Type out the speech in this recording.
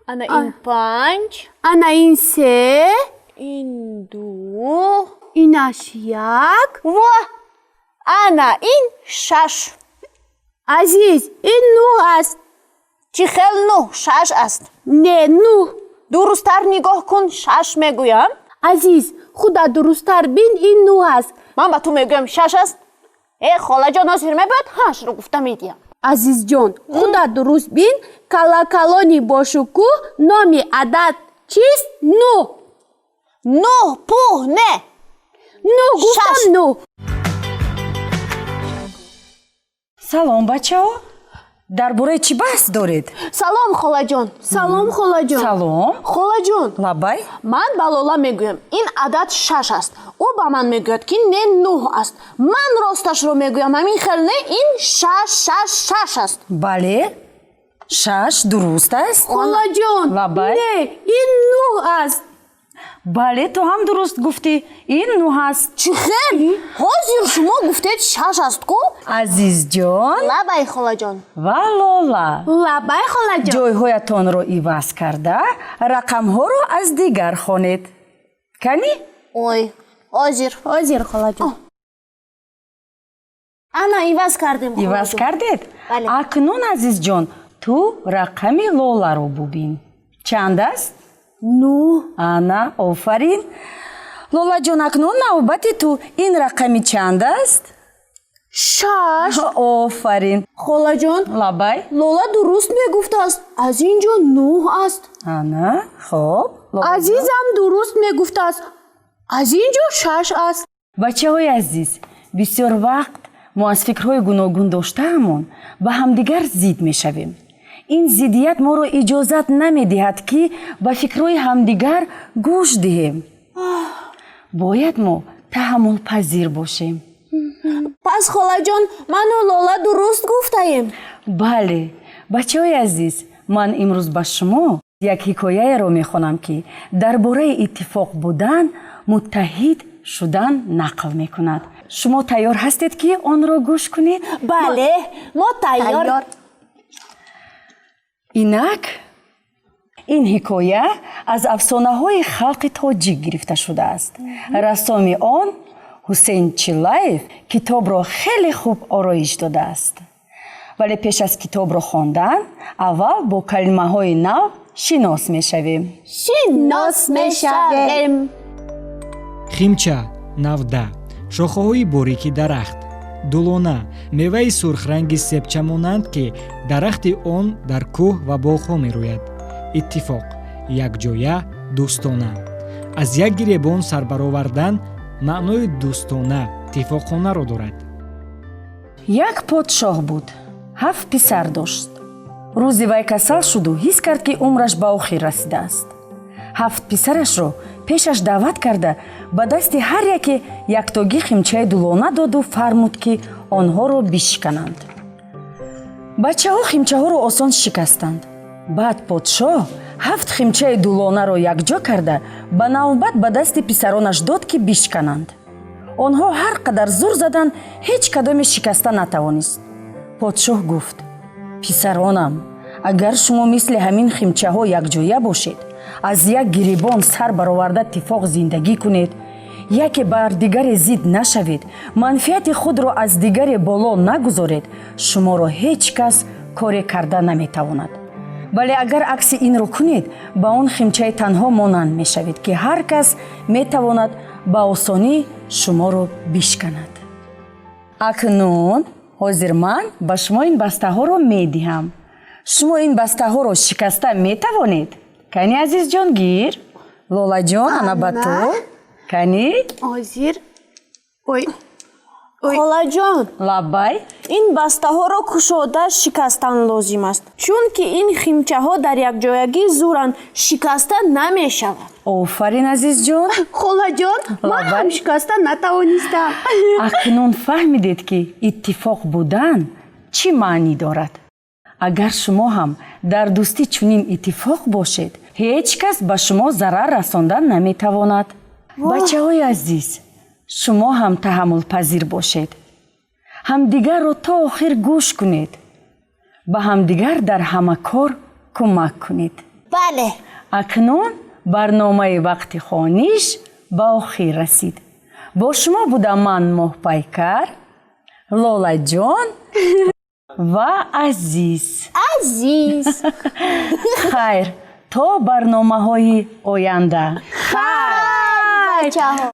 Ана ин 5. Ана ин 3. ин 2. Инаш 1. ва ана ин 6. азиз ин 9 аст. чӣ хел 9 6 аст. не 9. дурусттар нигоҳ кун 6 мегӯям. азиз худа дурусттар бин ин 9 аст. ман ба ту мегӯям 6 аст. холаҷон озир мебояд 8ро гуфта медиҳам. азизҷон худа дуруст бин калакалони бошуку номи адад чист? 9. 9 пӯҳ не. 9 гуфтам 9. салом бачаҳо, дар бораи чӣ баҳс доред? салом холаҷон. салом холаҷон. салом. холаҷон, лаббай. ман ба лола мегӯям ин адад 6 аст. ӯ ба ман мегӯяд ки не 9 аст. ман росташро мегӯям, ҳамин хел не ин 6 аст. бале, 6 дуруст аст. холаҷон лаббай. не ин 9 аст. бале, ту ҳам дуруст гуфтӣ, ин 9 аст. чӣ хел? ҳозир шумо гуфтед 6 аст ку? азизҷон лабай холаҷон. ва лола, лаббай холаҷон. ҷойҳоятонро иваз карда рақамҳоро аз дигар хонед. кани? ой, ҳозир. ҳозир холаҷон. ана иваз кардем. иваз холаҷон. кардед? Бале. акнун азизҷон, ту рақами лоларо бубин. чанд аст? 9. ана офарин. лолаҷон, акнун навбати ту. ин рақами чанд аст? 6. офарин. холаҷон лаббай. лола дуруст мегуфтааст. аз ин ҷо 9 аст. ана хоб. азизам дуруст мегуфтааст. аз ин ҷо 6 аст. бачаҳои азиз, бисёр вақт мо аз фикрҳои гуногун доштаамон ба ҳамдигар зид мешавем. ин зиддият моро иҷозат намедиҳад ки ба фикрҳои ҳамдигар гӯш диҳем. бояд мо таҳаммулпазир бошем. пас холаҷон ману лола дуруст гуфтаем. бале, бачаҳои азиз, ман имрӯз ба шумо як ҳикояеро мехонам ки дар бораи иттифоқ будан муттаҳид шудан нақл мекунад. шумо тайёр ҳастед ки онро гӯш кунед? бале, мо тайёр. инак ин ҳикоя аз афсонаҳои халқи тоҷик гирифта шудааст. рассоми он ҳусейн чиллаев китобро хеле хуб ороиш додааст. вале пеш аз китобро хондан аввал бо калимаҳои нав шинос мешавем. шинос мешавем. химча навда, шохаҳои борики дарахт, дулона, меваи сурхранги себча монанд ки дарахти он дар кӯҳ ва боғҳо мерӯяд. иттифоқ, якҷоя, дӯстона. аз як гиребон сар баровардан маънои дӯстона, ittifoqxonaро дорад. як подшоҳ буд, 7 писар дошт. рӯзе вай касал шуду ҳис кард ки умраш ба охир расидааст. 7 писарашро пешаш даъват карда ба дасти ҳар яке яктоги химчаи дулона доду фармуд ки онҳоро бишкананд. бачаҳо химчаҳоро осон шикастанд. баъд подшоҳ 7 химчаи дулонаро якҷо карда ба навбат ба дасти писаронаш дод ки бишкананд. онҳо ҳар қадар зур заданд, ҳеҷ кадоме шикаста натавонист. подшоҳ гуфт: писаронам, агар шумо мисли ҳамин химчаҳо якҷоя бошед, аз як гирибон сар бароварда ittifoq зиндагӣ кунед, яке бар дигаре зид нашавед, манфиати худро аз дигаре боло нагузоред, шуморо ҳеҷ кас коре карда наметавонад. вале агар акси инро кунед, ба он химчаи танҳо монанд мешавед ки ҳар кас метавонад ба осонӣ шуморо бишканад. акнун ҳозир ман ба шумо ин бастаҳоро медиҳам. шумо ин бастаҳоро шикаста метавонед? кани азизҷон гир. лолаҷон, ана ба ту. кани? ҳозир. ой. холаҷон, лаббай. ин бастаҳоро кушода шикастан лозим аст, чунки ин химчаҳо дар якҷоягӣ зуранд, шикаста намешавад. офарин азизҷон. холаҷон ман ҳам шикаста натавонистам. акнун фаҳмидед ки иттифоқ будан чӣ маънӣ дорад. агар шумо ҳам дар дӯстӣ чунин иттифоқ бошед, ҳеҷ кас ба шумо зарар расондан наметавонад. бачаҳои азиз, шумо ҳам таҳаммулпазир бошед. ҳамдигарро то охир гӯш кунед. ба ҳамдигар дар ҳама кор кӯмак кунед. بله. акнун барномаи вақти хониш ба охир расид. бо шумо будам ман моҳпайкар, лолаҷон ва азиз. عزیز. хайр, то барномаҳои оянда. بچه ها.